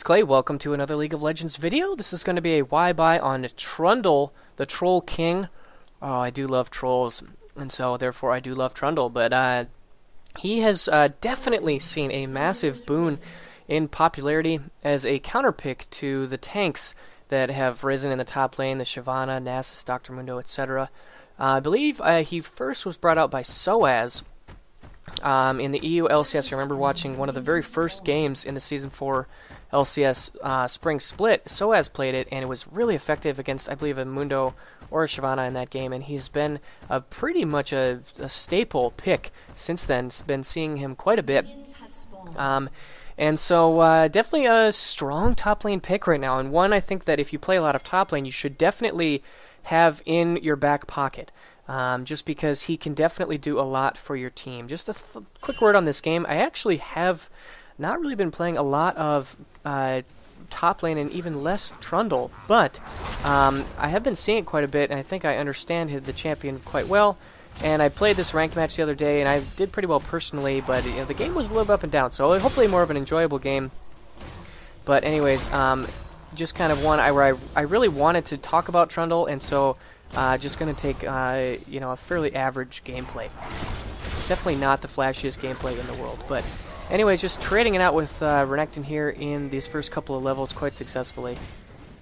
it's Clay. Welcome to another League of Legends video. This is going to be a why-buy on Trundle, the Troll King. Oh, I do love trolls, and so therefore I do love Trundle. But he has definitely seen a massive boon in popularity as a counterpick to the tanks that have risen in the top lane, the Shyvana, Nasus, Dr. Mundo, etc. I believe he first was brought out by Soaz in the EU LCS. I remember watching one of the very first games in the Season 4 LCS Spring Split. Soaz played it, and it was really effective against, I believe, a Mundo or a Shyvana in that game, and he's been pretty much a staple pick since then. Been seeing him quite a bit. And so definitely a strong top lane pick right now, and one I think that if you play a lot of top lane, you should definitely have in your back pocket. Just because he can definitely do a lot for your team. Just a quick word on this game. I actually have not really been playing a lot of top lane and even less Trundle, but I have been seeing it quite a bit, and I think I understand the champion quite well. And I played this ranked match the other day, and I did pretty well personally, but you know, the game was a little bit up and down, so hopefully more of an enjoyable game. But anyways, just kind of one where I really wanted to talk about Trundle, and so just going to take you know, a fairly average gameplay. Definitely not the flashiest gameplay in the world, but anyways, just trading it out with Renekton here in these first couple of levels quite successfully.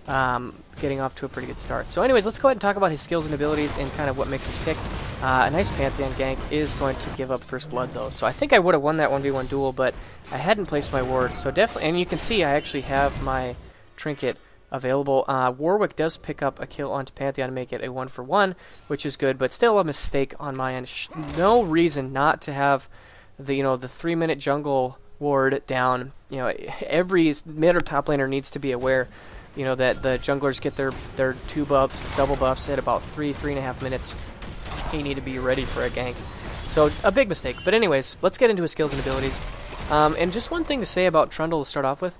Getting off to a pretty good start. So anyways, let's go ahead and talk about his skills and abilities and kind of what makes him tick. A nice Pantheon gank is going to give up first blood though, so I think I would have won that 1v1 duel, but I hadn't placed my ward, so definitely, and you can see I actually have my trinket available. Warwick does pick up a kill onto Pantheon to make it a 1-for-1, which is good, but still a mistake on my end. No reason not to have the, you know, the 3-minute jungle ward down. You know, every mid or top laner needs to be aware, you know, that the junglers get their 2 buffs, double buffs at about 3.5 minutes. You need to be ready for a gank. So a big mistake. But anyways, let's get into his skills and abilities. And just one thing to say about Trundle to start off with.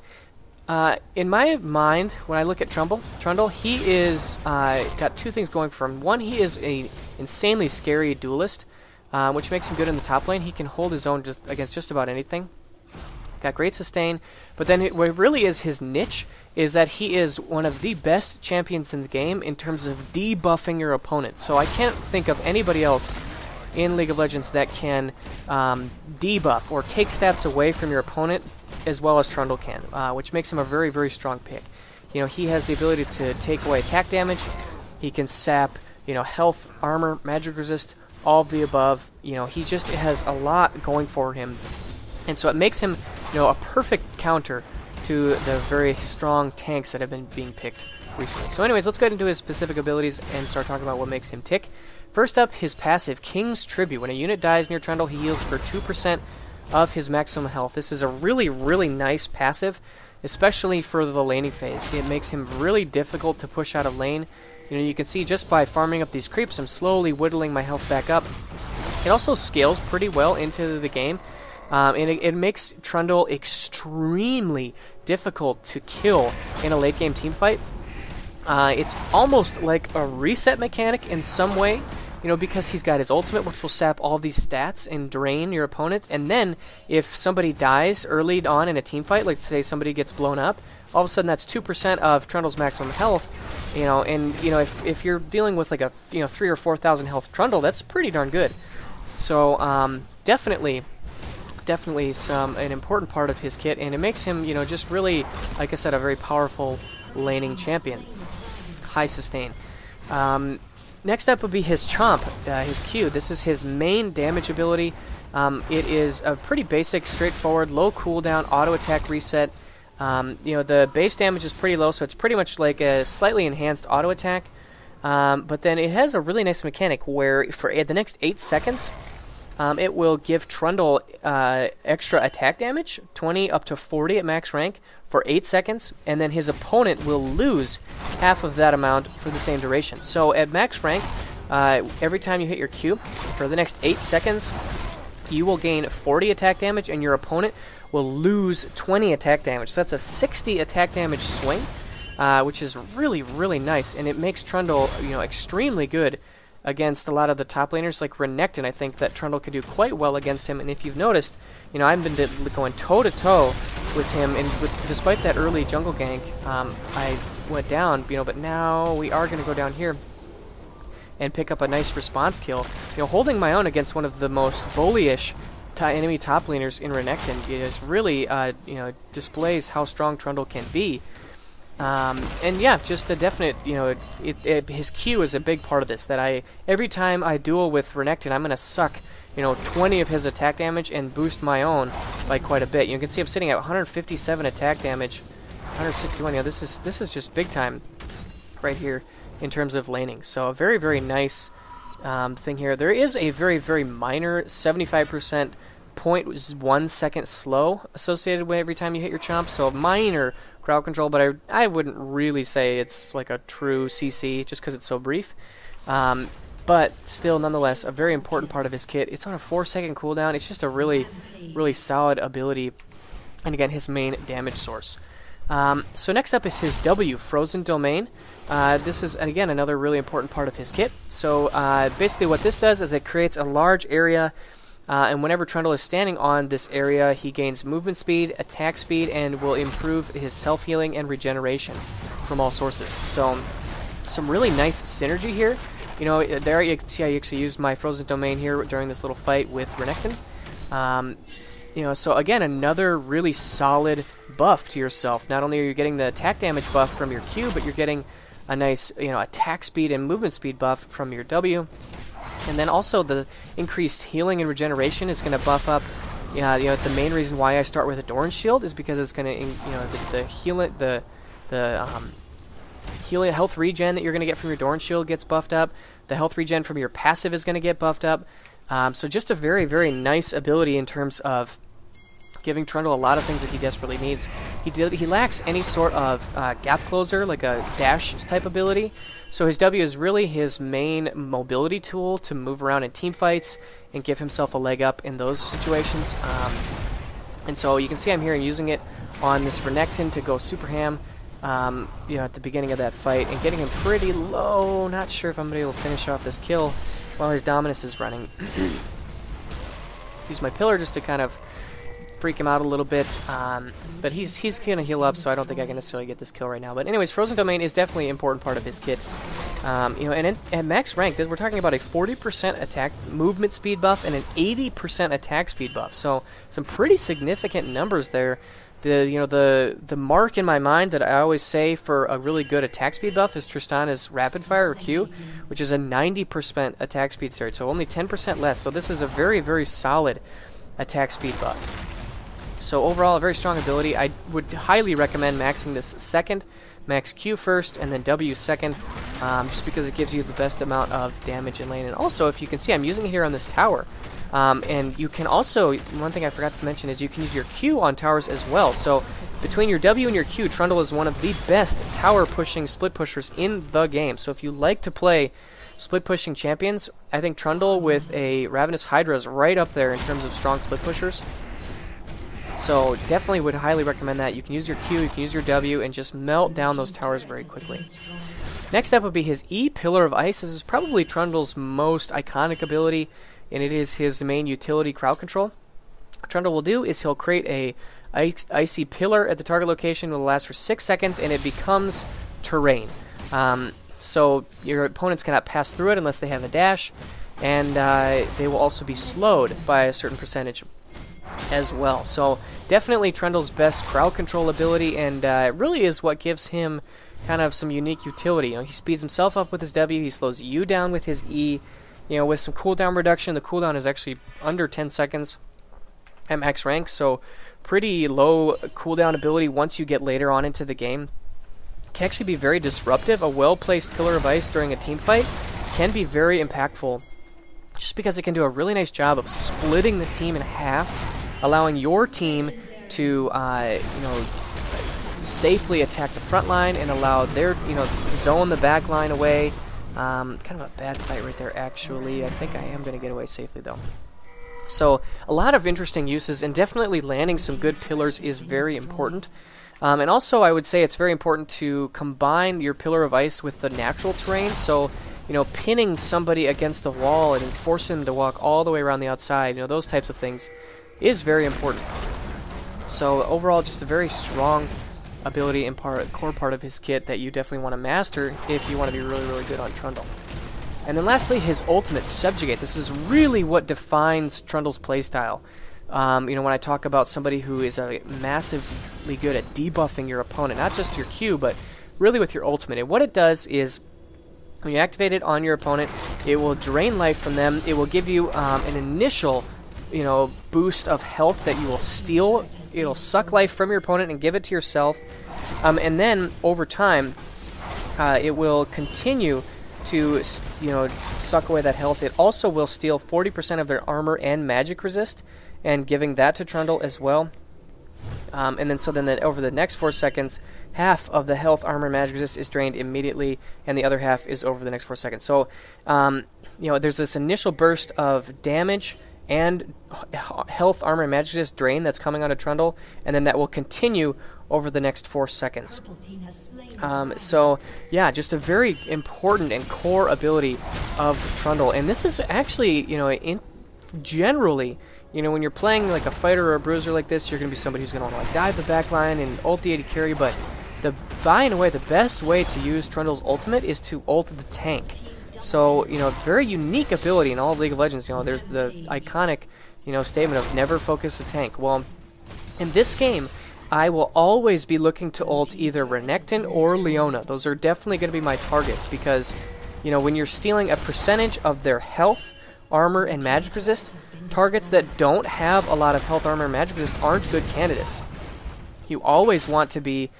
In my mind, when I look at Trundle, he is got 2 things going for him. One, he is a insanely scary duelist, which makes him good in the top lane. He can hold his own against just about anything. Got great sustain, but then what really is his niche is that he is one of the best champions in the game in terms of debuffing your opponent. So I can't think of anybody else in League of Legends that can debuff or take stats away from your opponent as well as Trundle can, which makes him a very, very strong pick. You know, he has the ability to take away attack damage. He can sap, you know, health, armor, magic resist, all of the above. You know, he just has a lot going for him. And so it makes him, you know, a perfect counter to the very strong tanks that have been being picked recently. So anyways, let's get into his specific abilities and start talking about what makes him tick. First up, his passive, King's Tribute. When a unit dies near Trundle, he heals for 2% of his maximum health. This is a really, really nice passive, especially for the laning phase. It makes him really difficult to push out of lane. You know, you can see just by farming up these creeps, I'm slowly whittling my health back up. It also scales pretty well into the game. And it makes Trundle extremely difficult to kill in a late game team fight. It's almost like a reset mechanic in some way, you know, because he's got his ultimate, which will sap all these stats and drain your opponent. And then if somebody dies early on in a team fight, like say somebody gets blown up, all of a sudden that's 2% of Trundle's maximum health. You know, and you know, if you're dealing with like a 3,000 or 4,000 health Trundle, that's pretty darn good. So definitely an important part of his kit, and it makes him, you know, just really, like I said, a very powerful laning champion. High sustain. Next up would be his Chomp, his Q. This is his main damage ability. It is a pretty basic, straightforward, low cooldown, auto attack reset. You know, the base damage is pretty low, so it's pretty much like a slightly enhanced auto attack. But then it has a really nice mechanic where for the next 8 seconds, it will give Trundle extra attack damage, 20 up to 40 at max rank, for 8 seconds, and then his opponent will lose half of that amount for the same duration. So at max rank, every time you hit your Q, for the next 8 seconds, you will gain 40 attack damage, and your opponent will lose 20 attack damage. So that's a 60 attack damage swing, which is really, really nice, and it makes Trundle, you know, extremely good against a lot of the top laners like Renekton. I think that Trundle could do quite well against him, and if you've noticed, you know, I've been going toe-to-toe with him, and despite that early jungle gank, I went down, but now we are going to go down here and pick up a nice response kill. Holding my own against one of the most bullyish enemy top laners in Renekton is really, displays how strong Trundle can be. And yeah, just a definite, his Q is a big part of this, that every time I duel with Renekton, I'm going to suck, 20 of his attack damage and boost my own by quite a bit. You can see I'm sitting at 157 attack damage, 161. This is just big time right here in terms of laning. So a very, very nice thing here. There is a very, very minor 75% 0.1 second slow associated with every time you hit your chomp, so a minor crowd control, but I wouldn't really say it's like a true CC just because it's so brief. But still, nonetheless, a very important part of his kit. It's on a 4-second cooldown. It's just a really, really solid ability, and again, his main damage source. So next up is his W, Frozen Domain. This is, again, another really important part of his kit. So basically what this does is it creates a large area, and whenever Trundle is standing on this area, he gains movement speed, attack speed, and will improve his self-healing and regeneration from all sources. So some really nice synergy here. There you can see I actually used my Frozen Domain here during this little fight with Renekton. So again, another really solid buff to yourself. Not only are you getting the attack damage buff from your Q, but you're getting a nice, attack speed and movement speed buff from your W. And then also the increased healing and regeneration is going to buff up. The main reason why I start with a Doran Shield is because it's going to, the healing health regen that you're going to get from your Doran Shield gets buffed up. The health regen from your passive is going to get buffed up. So just a very, very nice ability in terms of giving Trundle a lot of things that he desperately needs. He lacks any sort of gap closer, like a dash type ability. So his W is really his main mobility tool to move around in team fights and give himself a leg up in those situations. And so you can see I'm here using it on this Renekton to go super ham, at the beginning of that fight, and getting him pretty low. Not sure if I'm going to be able to finish off this kill while his Dominus is running. Use my Pillar just to kind of freak him out a little bit, but he's going to heal up, so I don't think I can necessarily get this kill right now. But anyways, Frozen Domain is definitely an important part of his kit. And at max rank, we're talking about a 40% attack movement speed buff and an 80% attack speed buff. So some pretty significant numbers there. The mark in my mind that I always say for a really good attack speed buff is Tristana's Rapid Fire or Q, which is a 90% attack speed surge, so only 10% less. So this is a very, very solid attack speed buff. So overall, a very strong ability. I would highly recommend maxing this second. Max Q first, and then W second, just because it gives you the best amount of damage in lane. And also, if you can see, I'm using it here on this tower. And you can also, one thing I forgot to mention is you can use your Q on towers as well. So between your W and your Q, Trundle is one of the best tower pushing split pushers in the game. So if you like to play split pushing champions, I think Trundle with a Ravenous Hydra is right up there in terms of strong split pushers. So definitely would highly recommend that. You can use your Q, you can use your W, and just melt down those towers very quickly. Next up would be his E, Pillar of Ice. This is probably Trundle's most iconic ability, and it is his main utility, crowd control. What Trundle will do is he'll create a icy pillar at the target location. It will last for 6 seconds, and it becomes terrain. So your opponents cannot pass through it unless they have a dash, and they will also be slowed by a certain percentage as well. So definitely Trundle's best crowd control ability, and it really is what gives him kind of some unique utility. He speeds himself up with his W, he slows you down with his E. With some cooldown reduction, the cooldown is actually under 10 seconds at max rank, so pretty low cooldown ability once you get later on into the game. Can actually be very disruptive. A well-placed Pillar of Ice during a team fight can be very impactful, just because it can do a really nice job of splitting the team in half, allowing your team to safely attack the front line and allow their zone the back line away. Kind of a bad fight right there, actually. I think I am going to get away safely, though. So a lot of interesting uses, and definitely landing some good pillars is very important. And also, I would say it's very important to combine your Pillar of Ice with the natural terrain. So, pinning somebody against the wall and forcing them to walk all the way around the outside, those types of things is very important. So overall, just a very strong ability and core part of his kit that you definitely want to master if you want to be really, really good on Trundle. And then lastly, his ultimate, Subjugate. This is really what defines Trundle's playstyle. You know, when I talk about somebody who is massively good at debuffing your opponent, not just your Q, but really with your ultimate. And what it does is, when you activate it on your opponent, it will drain life from them. It will give you an initial, you know, boost of health that you will steal. It'll suck life from your opponent and give it to yourself. And then, over time, it will continue to, you know, suck away that health. It also will steal 40% of their armor and magic resist, and giving that to Trundle as well. And then over the next 4 seconds, half of the health, armor, and magic resist is drained immediately, and the other half is over the next 4 seconds. So, you know, there's this initial burst of damage and health, armor, and magic resist drain that's coming out of Trundle, and then that will continue over the next 4 seconds. So, yeah, just a very important and core ability of Trundle. And this is actually, you know, generally, you know, when you're playing like a fighter or a bruiser like this, you're going to be somebody who's going to want to like dive the back line and ult the AD carry, but by and away, the best way to use Trundle's ultimate is to ult the tank. So, you know, very unique ability in all of League of Legends. You know, there's the iconic, you know, statement of never focus the tank. Well, in this game, I will always be looking to ult either Renekton or Leona. Those are definitely going to be my targets because, you know, when you're stealing a percentage of their health, armor, and magic resist, targets that don't have a lot of health, armor, and magic resist aren't good candidates. You always want to be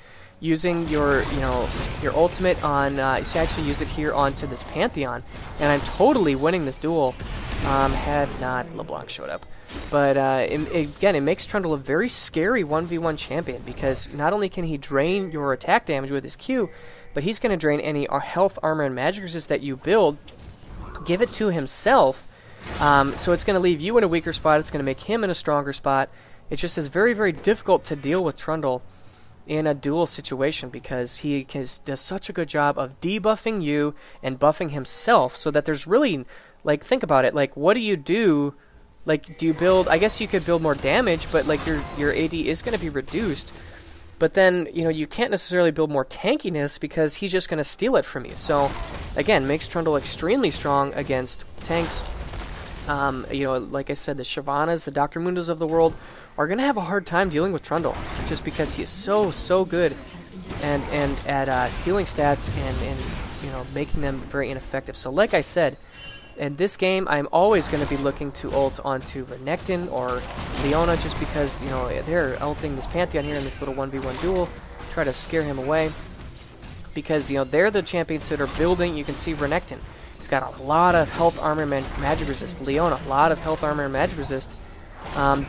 using your, you know, your ultimate on, you should actually use it here onto this Pantheon, and I'm totally winning this duel, had not LeBlanc showed up. But, again, it makes Trundle a very scary 1v1 champion, because not only can he drain your attack damage with his Q, but he's going to drain any health, armor, and magic resist that you build, give it to himself, so it's going to leave you in a weaker spot, it's going to make him in a stronger spot. It just is very, very difficult to deal with Trundle in a duel situation because he does such a good job of debuffing you and buffing himself, so that there's really, like, think about it, like, what do you do? Like, do you build, I guess you could build more damage, but like your AD is going to be reduced, but then, you know, you can't necessarily build more tankiness because he's just going to steal it from you. So, again, makes Trundle extremely strong against tanks. You know, like I said, the Shyvanas, the Dr. Mundos of the world are going to have a hard time dealing with Trundle, just because he is so good and at stealing stats and you know, making them very ineffective. So like I said, in this game, I'm always going to be looking to ult onto Renekton or Leona, just because, you know, they're ulting this Pantheon here in this little 1v1 duel, try to scare him away, because, you know, they're the champions that are building. You can see Renekton, he's got a lot of health, armor, and magic resist. Leona, a lot of health, armor, and magic resist.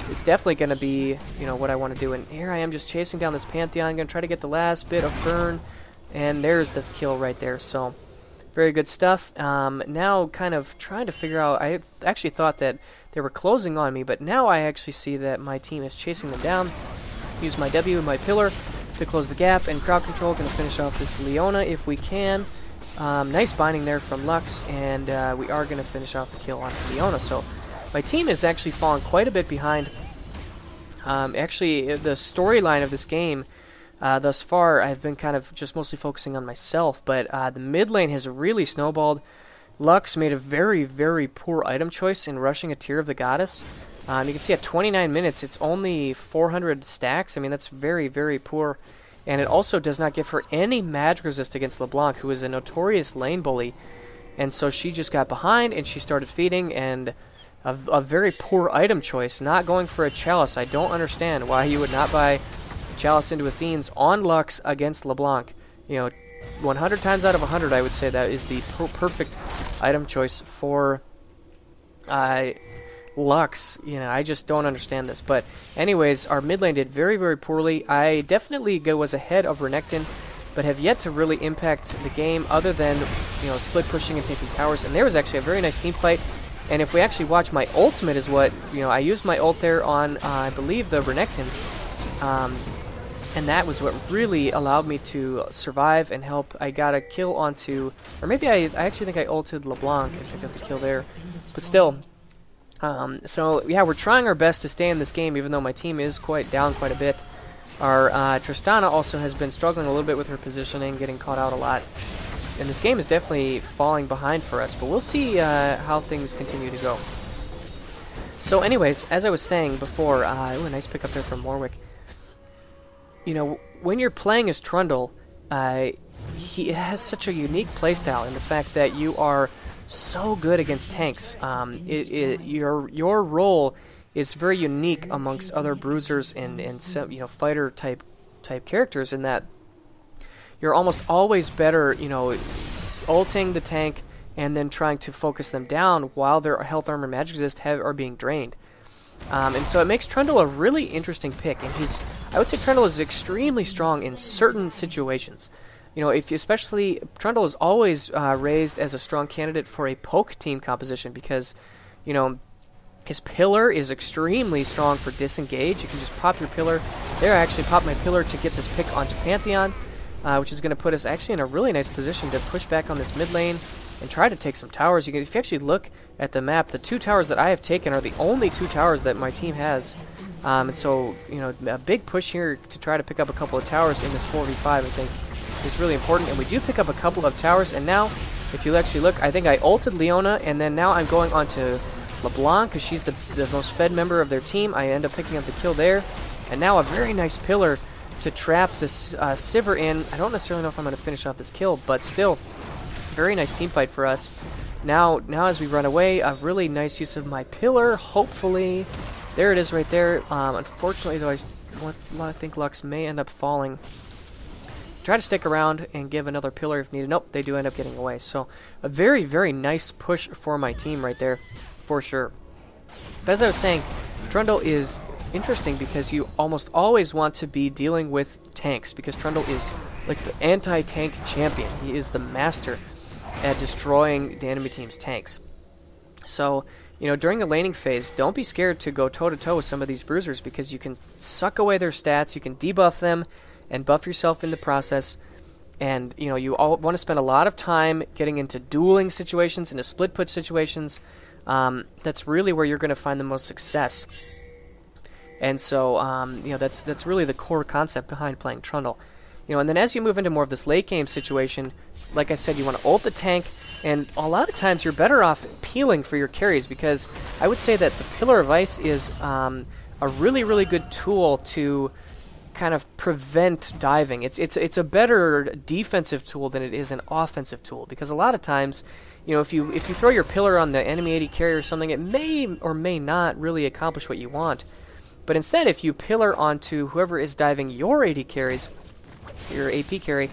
It's definitely going to be, you know, what I want to do. And here I am just chasing down this Pantheon. I'm going to try to get the last bit of burn. And there's the kill right there. So, very good stuff. Now kind of trying to figure out, I actually thought that they were closing on me, but now I actually see that my team is chasing them down. Use my W and my pillar to close the gap, and crowd control, going to finish off this Leona if we can. Nice binding there from Lux, and we are going to finish off the kill on Leona. So my team is actually falling quite a bit behind. Actually, the storyline of this game thus far, I've been kind of just mostly focusing on myself, but the mid lane has really snowballed. Lux made a very, very poor item choice in rushing a Tear of the Goddess. You can see at 29 minutes, it's only 400 stacks. I mean, that's very, very poor. And it also does not give her any magic resist against LeBlanc, who is a notorious lane bully. And so she just got behind, and she started feeding, and a very poor item choice, not going for a Chalice. I don't understand why you would not buy Chalice into Athenes on Lux against LeBlanc. You know, 100 times out of 100, I would say that is the perfect item choice for Lux. You know, I just don't understand this. But anyways, our mid lane did very, very poorly. I definitely was ahead of Renekton, but have yet to really impact the game other than, you know, split pushing and taking towers. And there was actually a very nice team fight. And if we actually watch, my ultimate is what, you know, I used my ult there on, I believe, the Renekton. And that was what really allowed me to survive and help. I got a kill onto, or maybe I actually think I ulted LeBlanc and picked up the kill there. But still, So yeah, we're trying our best to stay in this game, even though my team is down quite a bit. Our Tristana also has been struggling a little bit with her positioning, getting caught out a lot. And this game is definitely falling behind for us, but we'll see how things continue to go. So anyways, as I was saying before, ooh, a nice pick up there from Warwick. You know, when you're playing as Trundle, he has such a unique playstyle in the fact that you are so good against tanks. Your role is very unique amongst other bruisers and some, you know, fighter type characters in that you're almost always better, you know, ulting the tank and then trying to focus them down while their health, armor, magic resist are being drained. And so it makes Trundle a really interesting pick, and I would say Trundle is extremely strong in certain situations. You know, especially Trundle is always raised as a strong candidate for a poke team composition because, you know, his pillar is extremely strong for disengage. You can just pop your pillar. There, I actually popped my pillar to get this pick onto Pantheon, which is going to put us actually in a really nice position to push back on this mid lane and try to take some towers. If you actually look at the map, the 2 towers that I have taken are the only 2 towers that my team has. And so, you know, a big push here to try to pick up a couple of towers in this 4v5, I think, is really important. And we do pick up a couple of towers, and now, if you actually look, I think I ulted Leona, and then now I'm going on to LeBlanc, because she's the most fed member of their team. I end up picking up the kill there. And now a very nice pillar to trap this Sivir in. I don't necessarily know if I'm going to finish off this kill, but still, very nice team fight for us. Now as we run away, a really nice use of my pillar, hopefully. There it is right there. Unfortunately, though, I think Lux may end up falling. Try to stick around and give another pillar if needed. Nope, they do end up getting away. So a very, very nice push for my team right there, for sure. But as I was saying, Trundle is interesting because you almost always want to be dealing with tanks, because Trundle is like the anti-tank champion. He is the master at destroying the enemy team's tanks. So, you know, during the laning phase, don't be scared to go toe-to-toe with some of these bruisers, because you can suck away their stats, you can debuff them, and buff yourself in the process. And, you know, you all want to spend a lot of time getting into dueling situations, into split-push situations. That's really where you're going to find the most success. And so, you know, that's really the core concept behind playing Trundle. You know, and then as you move into more of this late game situation, like I said, you want to ult the tank, and a lot of times you're better off peeling for your carries, because I would say that the Pillar of Ice is a really, really good tool to kind of prevent diving. It's a better defensive tool than it is an offensive tool, because a lot of times, you know, if you throw your pillar on the enemy AD carry or something, it may or may not really accomplish what you want. But instead, if you pillar onto whoever is diving your AD carries, your AP carry,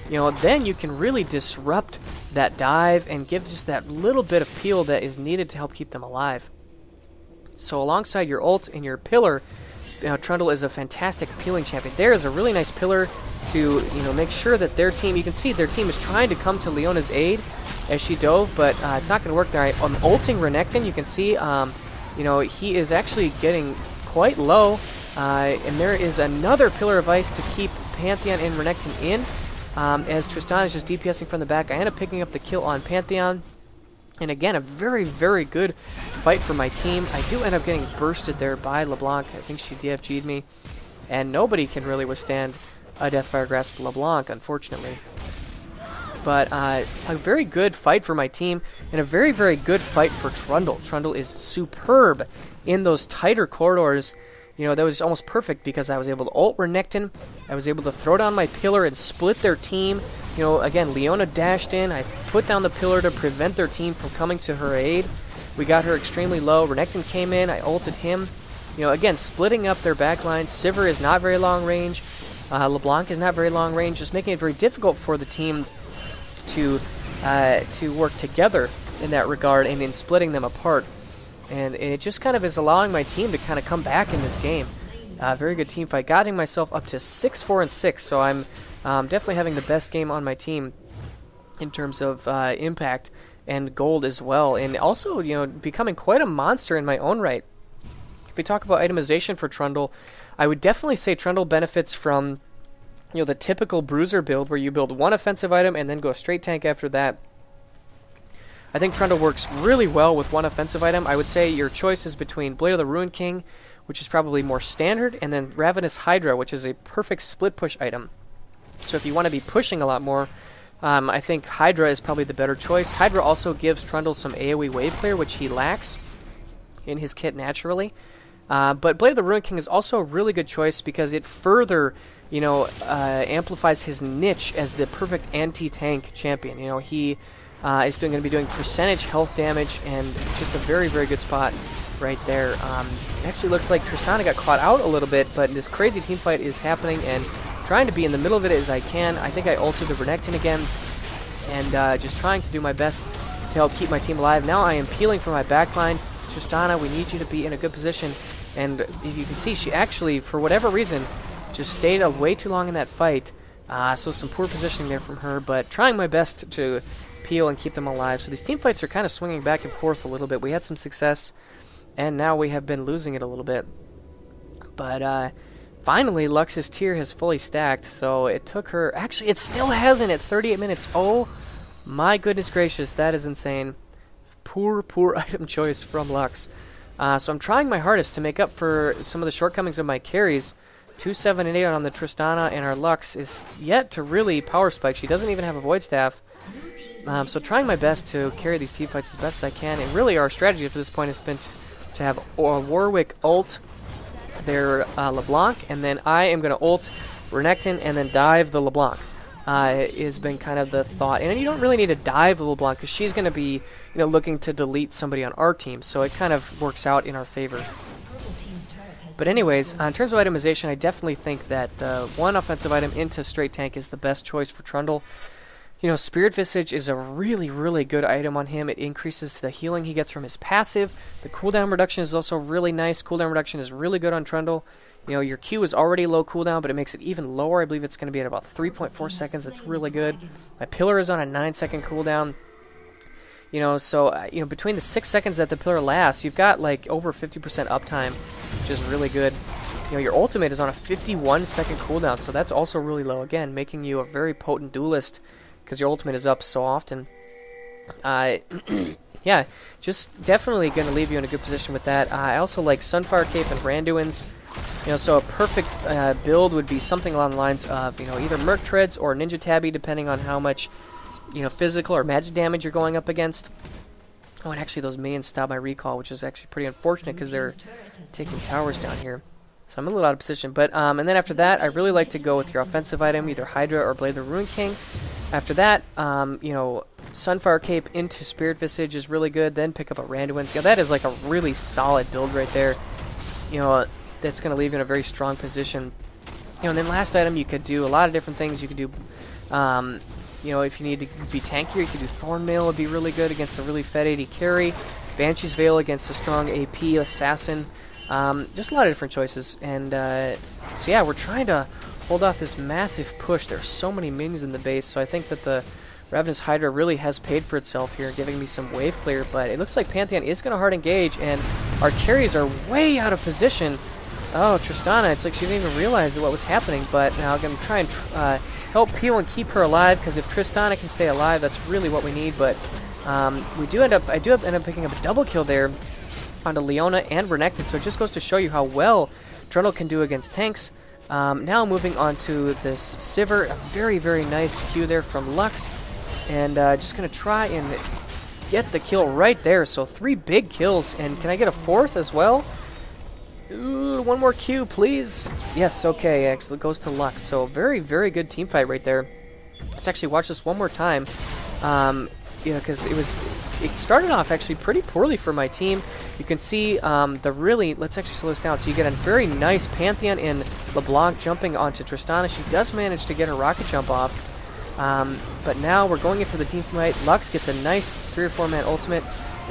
you know, then you can really disrupt that dive and give just that little bit of peel that is needed to help keep them alive. So alongside your ult and your pillar, you know, Trundle is a fantastic peeling champion. There is a really nice pillar to, you know, make sure that their team, you can see their team is trying to come to Leona's aid as she dove, but it's not going to work there. I'm ulting Renekton. You can see, you know, he is actually getting quite low, and there is another Pillar of Ice to keep Pantheon and Renekton in, as Tristan is just DPSing from the back. I end up picking up the kill on Pantheon, and again, a very, very good fight for my team. I do end up getting bursted there by LeBlanc. I think she DFG'd me, and nobody can really withstand a Deathfire Grasp LeBlanc, unfortunately. But a very good fight for my team, and a very, very good fight for Trundle. Trundle is superb in those tighter corridors. You know, that was almost perfect, because I was able to ult Renekton, I was able to throw down my pillar and split their team. You know, again, Leona dashed in, I put down the pillar to prevent their team from coming to her aid. We got her extremely low. Renekton came in, I ulted him. You know, again, splitting up their backline. Sivir is not very long range. LeBlanc is not very long range, just making it very difficult for the team to work together in that regard, and in splitting them apart. And it just kind of is allowing my team to kind of come back in this game. Very good team fight. Getting myself up to 6-4-6, so I'm definitely having the best game on my team in terms of impact and gold as well. And also, you know, becoming quite a monster in my own right. If we talk about itemization for Trundle, I would definitely say Trundle benefits from, you know, the typical bruiser build where you build one offensive item and then go straight tank after that. I think Trundle works really well with one offensive item. I would say your choice is between Blade of the Ruined King, which is probably more standard, and then Ravenous Hydra, which is a perfect split push item. So if you want to be pushing a lot more, I think Hydra is probably the better choice. Hydra also gives Trundle some AoE wave clear, which he lacks in his kit naturally. But Blade of the Ruined King is also a really good choice because it further, amplifies his niche as the perfect anti-tank champion. He is going to be doing percentage health damage, and just a very, very good spot right there. It actually looks like Tristana got caught out a little bit, but this crazy team fight is happening, and trying to be in the middle of it as I can. I think I ulted the Renekton again, and just trying to do my best to help keep my team alive. Now I am peeling for my backline. Tristana, we need you to be in a good position. And if you can see, she actually, for whatever reason, just stayed way too long in that fight. So some poor positioning there from her, but trying my best to peel and keep them alive. So these team fights are kind of swinging back and forth a little bit. We had some success, and now we have been losing it a little bit. But finally, Lux's tier has fully stacked, so it took her... Actually, it still hasn't at 38 minutes. Oh, my goodness gracious, that is insane. Poor, poor item choice from Lux. So I'm trying my hardest to make up for some of the shortcomings of my carries. 2, 7, and 8 on the Tristana, and our Lux is yet to really power spike. She doesn't even have a Void Staff. So trying my best to carry these team fights as best as I can, and really our strategy up to this point has been to have Warwick ult their LeBlanc, and then I am going to ult Renekton and then dive the LeBlanc. Has been kind of the thought. And you don't really need to dive the LeBlanc because she's going to be looking to delete somebody on our team, so it kind of works out in our favor. But anyways, in terms of itemization, I definitely think that the one offensive item into straight tank is the best choice for Trundle. Spirit Visage is a really, really good item on him. It increases the healing he gets from his passive. The cooldown reduction is also really nice. Cooldown reduction is really good on Trundle. Your Q is already low cooldown, but it makes it even lower. I believe it's going to be at about 3.4 seconds. That's really good. My Pillar is on a 9-second cooldown. So between the 6 seconds that the Pillar lasts, you've got like over 50% uptime, which is really good. Your ultimate is on a 51-second cooldown, so that's also really low. Again, making you a very potent duelist because your ultimate is up so often. Yeah, just definitely going to leave you in a good position with that. I also like Sunfire Cape and Randuin's. So a perfect build would be something along the lines of, either Merc Treads or Ninja Tabby, depending on how much, physical or magic damage you're going up against. Oh, and actually those minions stop my recall, which is actually pretty unfortunate because they're taking towers down here. So I'm a little out of position. But and then after that, I really like to go with your offensive item, either Hydra or Blade of the Ruined King. After that, Sunfire Cape into Spirit Visage is really good. Then pick up a Randuin. So that is like a really solid build right there. That's going to leave you in a very strong position. And then last item, you could do a lot of different things. You could do, if you need to be tankier, you could do Thornmail would be really good against a really fed AD carry. Banshee's Veil against a strong AP assassin. Just a lot of different choices. And so yeah, we're trying to hold off this massive push. There are so many minions in the base, so I think that the Ravenous Hydra really has paid for itself here, giving me some wave clear. But it looks like Pantheon is going to hard engage, and our carries are way out of position. Oh, Tristana, it's like she didn't even realize what was happening, but now I'm going to try and help peel and keep her alive, because if Tristana can stay alive, that's really what we need. But I do end up picking up a double kill there onto Leona and Renekton, so it just goes to show you how well Trundle can do against tanks. Now moving on to this Sivir, a very, very nice Q there from Lux, and just going to try and get the kill right there. So 3 big kills, and can I get a 4th as well? Ooh, 1 more Q, please. Yes, okay, actually it goes to Lux. So very, very good team fight right there. Let's actually watch this one more time. Because it started off actually pretty poorly for my team. You can see let's actually slow this down. So you get a very nice Pantheon in LeBlanc jumping onto Tristana. She does manage to get her rocket jump off. But now we're going in for the team fight. Lux gets a nice 3 or 4 man ultimate.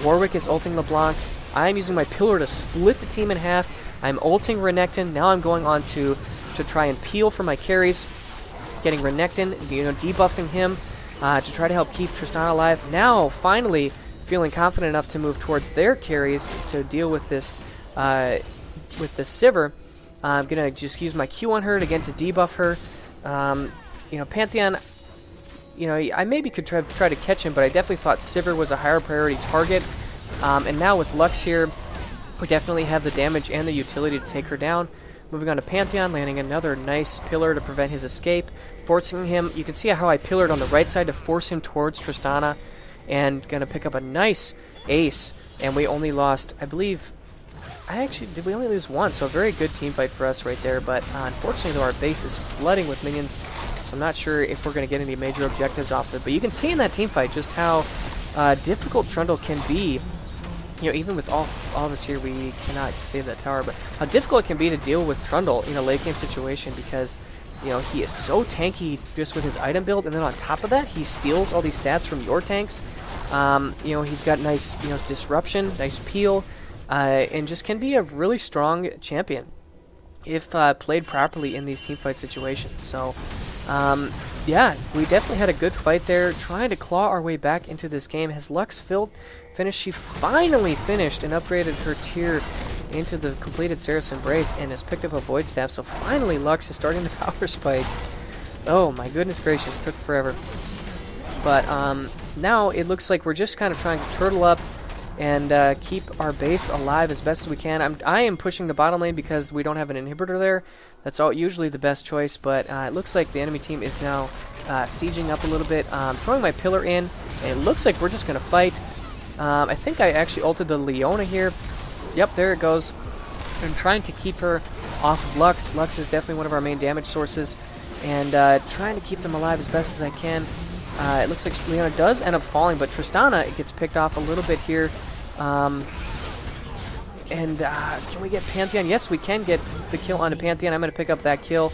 Warwick is ulting LeBlanc. I'm using my Pillar to split the team in half. I'm ulting Renekton. Now I'm going on to try and peel for my carries. Getting Renekton, debuffing him to try to help keep Tristana alive. Now, finally, feeling confident enough to move towards their carries to deal with this Sivir. I'm going to just use my Q on her again to debuff her. Pantheon, you know, I maybe could try to catch him, but I definitely thought Sivir was a higher priority target. And now with Lux here, we definitely have the damage and the utility to take her down. Moving on to Pantheon, landing another nice pillar to prevent his escape, forcing him. You can see how I pillared on the right side to force him towards Tristana, and gonna pick up a nice ace. And we only lost, I believe, did we only lose one? So a very good team fight for us right there. But unfortunately, though, our base is flooding with minions, so I'm not sure if we're gonna get any major objectives off it. But you can see in that team fight just how difficult Trundle can be. You know, even with all this here, we cannot save that tower, but how difficult it can be to deal with Trundle in a late game situation, because, you know, he is so tanky just with his item build, and then on top of that, he steals all these stats from your tanks. You know, he's got nice, you know, disruption, nice peel, and just can be a really strong champion if played properly in these teamfight situations. So, yeah, we definitely had a good fight there, trying to claw our way back into this game. Has Lux finished? She finally finished and upgraded her tier into the completed Seraph's Embrace, and has picked up a Void Staff, so finally Lux is starting to power spike. Oh my goodness gracious, took forever. But now it looks like we're just kind of trying to turtle up and keep our base alive as best as we can. I am pushing the bottom lane because we don't have an inhibitor there. That's usually the best choice, but it looks like the enemy team is now sieging up a little bit. Throwing my pillar in, and it looks like we're just going to fight. I think I actually ulted the Leona here. Yep, there it goes. I'm trying to keep her off of Lux. Lux is definitely one of our main damage sources, and trying to keep them alive as best as I can. It looks like Leona does end up falling, but Tristana gets picked off a little bit here. Can we get Pantheon? Yes, we can get the kill onto Pantheon. I'm going to pick up that kill.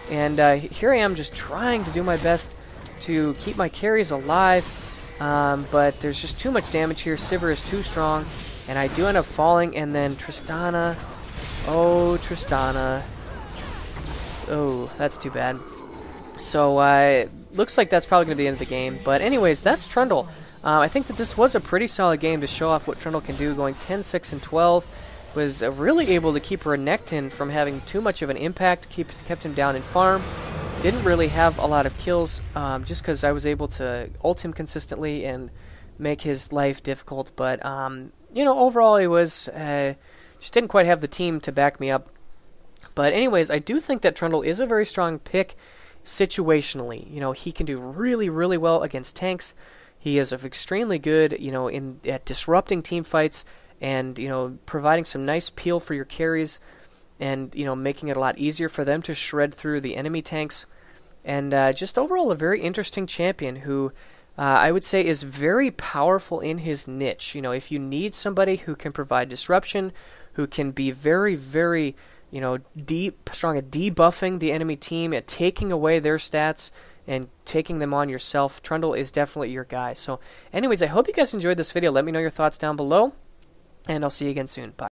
And here I am just trying to do my best to keep my carries alive. But there's just too much damage here. Sivir is too strong. And I do end up falling. And then Tristana. Oh, Tristana. Oh, that's too bad. So, looks like that's probably going to be the end of the game. But anyways, that's Trundle. I think that this was a pretty solid game to show off what Trundle can do. Going 10, 6, and 12. Was really able to keep Renekton from having too much of an impact. Kept him down in farm. Didn't really have a lot of kills, just because I was able to ult him consistently and make his life difficult. But, you know, overall it was, just didn't quite have the team to back me up. But anyways, I do think that Trundle is a very strong pick situationally. You know, he can do really, really well against tanks. He is extremely good, you know, at disrupting team fights and, you know, providing some nice peel for your carries, and, you know, making it a lot easier for them to shred through the enemy tanks. And just overall a very interesting champion who I would say is very powerful in his niche. You know, if you need somebody who can provide disruption, who can be very, very, you know, strong at debuffing the enemy team, at taking away their stats and taking them on yourself, Trundle is definitely your guy. So anyways, I hope you guys enjoyed this video. Let me know your thoughts down below, and I'll see you again soon. Bye.